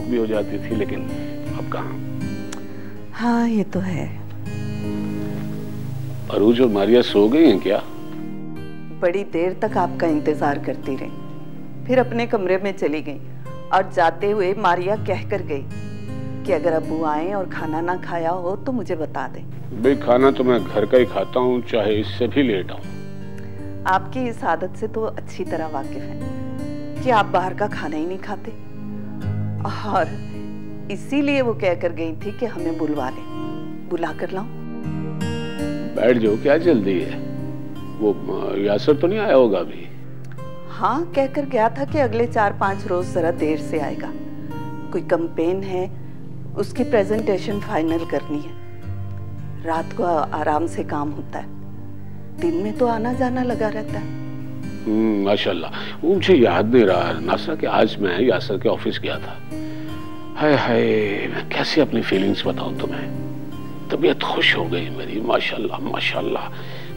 भी हो जाती थी, लेकिन अब कहाँ। हाँ ये तो है। अरूज और मारिया सो गई हैं क्या? बड़ी देर तक आपका इंतजार करती रही, फिर अपने कमरे में चली गई और जाते हुए मारिया कह कर गई कि अगर अब्बू आए और खाना ना खाया हो तो मुझे बता दें। भाई खाना तो मैं घर का ही खाता हूँ, चाहे इससे भी लेट आऊँ। आपकी इस आदत से तो अच्छी तरह वाकिफ हैं कि आप बाहर का खाना ही नहीं खाते, और इसीलिए वो कह कर गई थी कि हमें बुलवा ले। बुला कर लाऊं? बैठ जाओ, क्या जल्दी है? वो यासर तो नहीं आया होगा अभी? हाँ, कहकर गया था कि अगले 4-5 रोज जरा देर से आएगा। कोई कैंपेन है, उसकी प्रेजेंटेशन फाइनल करनी है। रात को आराम से काम होता है, दिन में तो आना जाना लगा रहता है। माशाल्लाह। वो मुझे याद नहीं रहा नासरा कि आज मैं यासर के ऑफिस गया था। हाय हाय, मैं कैसे अपनी फीलिंग्स बताऊं तुम्हें। तबीयत खुश हो गई मेरी, माशाल्लाह माशाल्लाह।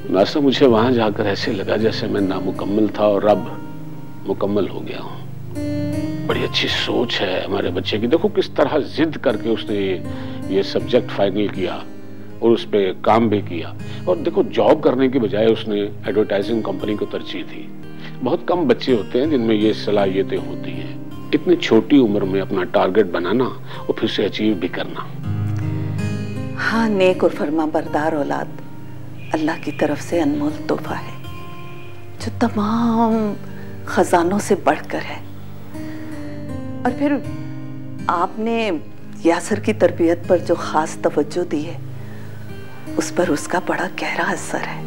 नासरा, मुझे वहां जाकर ऐसे लगा जैसे मैं नामुकम्मल था और अब मुकम्मल हो गया हूँ। बड़ी अच्छी सोच है हमारे बच्चे की। देखो किस तरह जिद करके उसने ये सब्जेक्ट फाइनल किया और उस पर काम भी किया। और देखो, जॉब करने की बजाय उसने एडवर्टाइजिंग कंपनी को तरजीह दी। बहुत कम बच्चे होते हैं जिनमें ये सलाहियतें होती हैं, इतनी छोटी उम्र में अपना टारगेट बनाना और फिर से अचीव भी करना। हाँ, नेक और फरमा बरदार औलाद अल्लाह की तरफ से अनमोल तोहफा है, जो तमाम खजानों से बढ़कर है। और फिर आपने यासर की तरबियत पर जो खास तवज्जो दी है, उस पर उसका बड़ा गहरा असर है।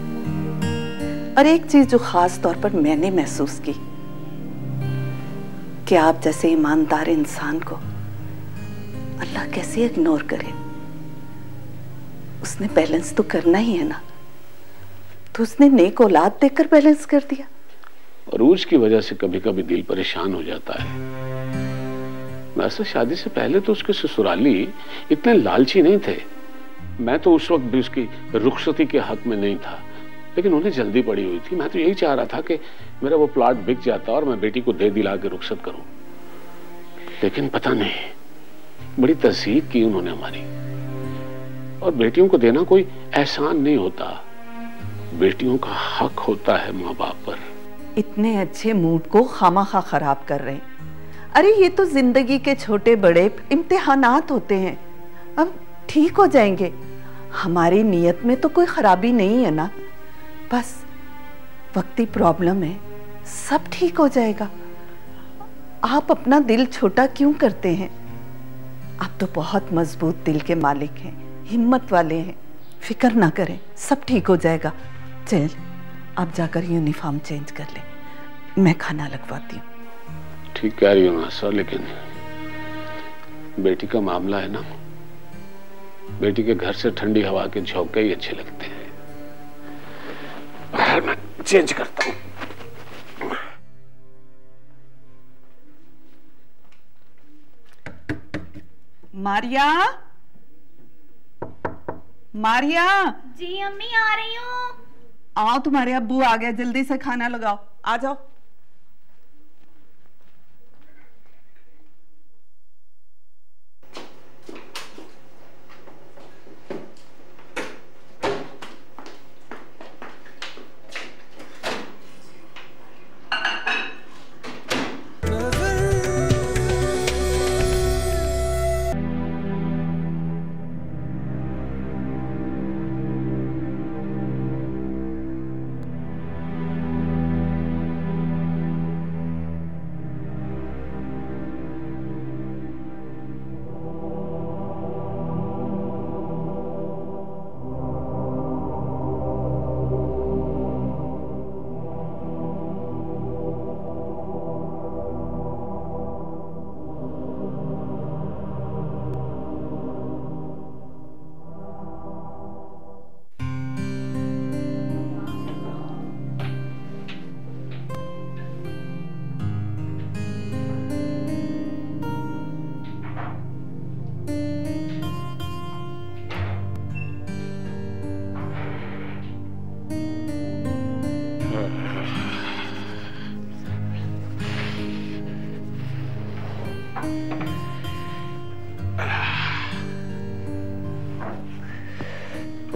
और एक चीज जो खास तौर पर मैंने महसूस की कि आप जैसे ईमानदार इंसान को अल्लाह कैसे इग्नोर करे। उसने बैलेंस तो करना ही है ना, तो उसने नेक औलाद देकर बैलेंस कर दिया। अरूज की वजह से कभी कभी दिल परेशान हो जाता है। वैसे शादी से पहले तो उसके ससुराली इतने लालची नहीं थे। मैं तो उस वक्त भी उसकी रुखसती के हक में नहीं था, लेकिन उन्हें जल्दी पड़ी हुई थी। मैं तो यही चाह रहा था कि मेरा वो प्लॉट बिक जाता और मैं बेटी को दे दिला के रुखसत करूं, लेकिन पता नहीं, बड़ी तस्दीक की उन्होंने हमारी। और बेटियों को देना कोई एहसान नहीं होता, बेटियों का हक होता है माँ बाप पर। इतने अच्छे मूड को खामाखा खराब कर रहे हैं। अरे ये तो जिंदगी के छोटे बड़े इम्तिहानात होते हैं, अब ठीक हो जाएंगे। हमारी नीयत में तो कोई खराबी नहीं है ना, बस वक्ती प्रॉब्लम है, सब ठीक हो जाएगा। आप अपना दिल छोटा क्यों करते हैं? आप तो बहुत मजबूत दिल के मालिक हैं, हिम्मत वाले हैं। फिक्र ना करें, सब ठीक हो जाएगा। चल, आप जाकर यूनिफॉर्म चेंज कर ले, मैं खाना लगवाती हूँ। ठीक कह रही हो ना सर, लेकिन बेटी का मामला है ना, बेटी के घर से ठंडी हवा के झोंके ही अच्छे लगते हैं। मैं चेंज करता हूँ। मारिया, मारिया। जी अम्मी, आ रही हूँ। आओ, तुम्हारे अब्बू आ गए, जल्दी से खाना लगाओ, आ जाओ।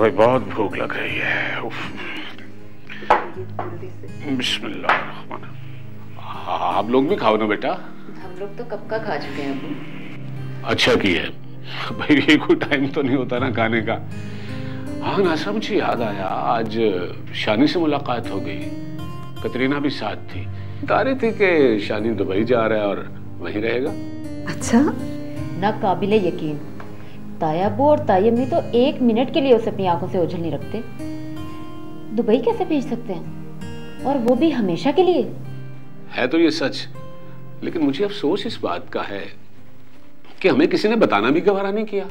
भाई बहुत भूख लग रही है। बिस्मिल्लाह। आप लोग भी खाओ ना बेटा। हम लोग तो कब का खा चुके हैं अब्बू। अच्छा की है भाई, ये कोई टाइम तो नहीं होता ना खाने का। हाँ नासरा, मुझे याद आया आज शानी से मुलाकात हो गई, कतरीना भी साथ थी। बता रही थी कि शानी दुबई जा रहा है और वहीं रहेगा। अच्छा, ना काबिले यकीन, ताया अब्बू और ताई अम्मी तो 1 मिनट के लिए उसे अपनी आंखों से ओझल नहीं रखते। दुबई कैसे भेज सकते हैं, और वो भी हमेशा के लिए? है तो ये सच, लेकिन मुझे अफसोस इस बात का है कि हमें किसी ने बताना भी गवारा नहीं किया।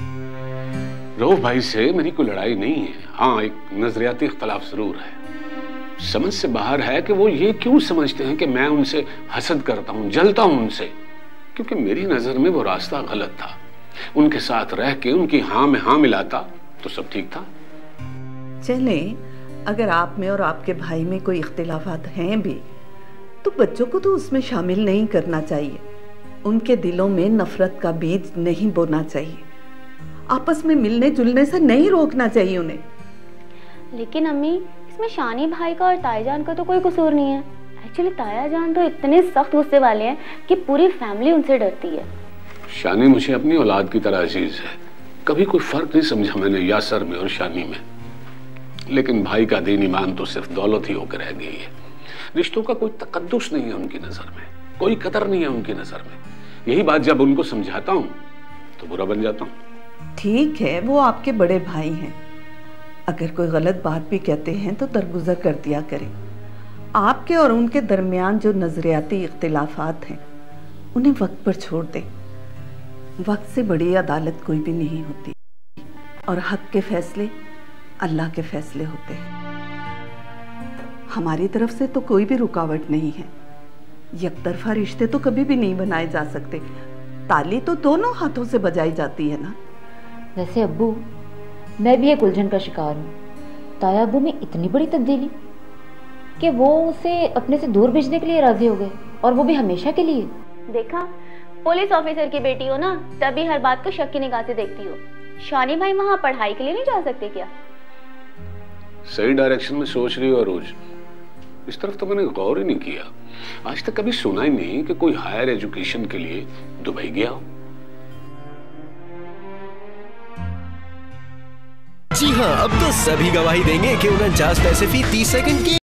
रऊफ भाई से मेरी कोई लड़ाई नहीं है, हाँ एक नजरियाती इख्तलाफ जरूर है। समझ से बाहर है कि वो ये क्यों समझते हैं कि मैं उनसे हसद करता हूं, जलता हूं उनसे, क्योंकि मेरी नजर में वो रास्ता गलत था। उनके साथ रह के उनकी हाँ में हाँ मिलाता तो सब ठीक था। चले, अगर आप में और आपके भाई में कोई इख्तिलाफात हैं भी तो बच्चों को तो उसमें शामिल नहीं करना चाहिए। उनके दिलों में नफरत का बीज नहीं बोना चाहिए। आपस में मिलने जुलने से नहीं रोकना चाहिए उन्हें। लेकिन अम्मी, इसमें शानी भाई का और ताया जान का तो कोई कसूर नहीं है। एक्चुअली ताया जान तो इतने सख्त गुस्से वाले हैं कि पूरी फैमिली उनसे डरती है। शानी मुझे अपनी औलाद की तरह अजीज है, कभी कोई फर्क नहीं समझा मैंने यासर में और शानी में। लेकिन भाई का दीन ईमान तो सिर्फ दौलत ही होकर रह गई है। रिश्तों का कोई तकद्दुस नहीं है उनकी नजर में, कोई कदर नहीं है उनकी नजर में। यही बात जब उनको समझाता हूँ तो बुरा बन जाता हूँ। ठीक है, वो आपके बड़े भाई हैं, अगर कोई गलत बात भी कहते हैं तो दरगुजर कर दिया करें। आपके और उनके दरमियान जो नजरियाती इख्तिलाफात हैं उन्हें वक्त पर छोड़ दें। वक्त से बड़ी अदालत कोई भी नहीं होती, और हक के फैसले अल्लाह के फैसले होते हैं। हमारी तरफ से तो कोई भी रुकावट नहीं है। यकतरफा रिश्ते तो कभी भी नहीं बनाए जा सकते। ताली तो दोनों हाथों से बजाई जाती है ना। वैसे अब्बू, मैं भी एक उलझन का शिकार हूँ। ताया अब्बू में इतनी बड़ी तब्दीली कि वो उसे अपने से दूर भेजने के लिए राजी हो गए, और वो भी हमेशा के लिए। देखा, पुलिस ऑफिसर की बेटी हो ना, तभी हर बात को शक की निगाह से देखती हो। शानी भाई वहाँ पढ़ाई के लिए नहीं जा सकते क्या? सही डायरेक्शन में सोच रही हो अरोज, इस तरफ तो मैंने गौर ही नहीं किया। आज तक कभी सुना ही नहीं कि कोई हायर एजुकेशन के लिए दुबई गया हो। जी हाँ, अब तो सभी गवाही देंगे कि 49 पैसे फी 30 सेकंड की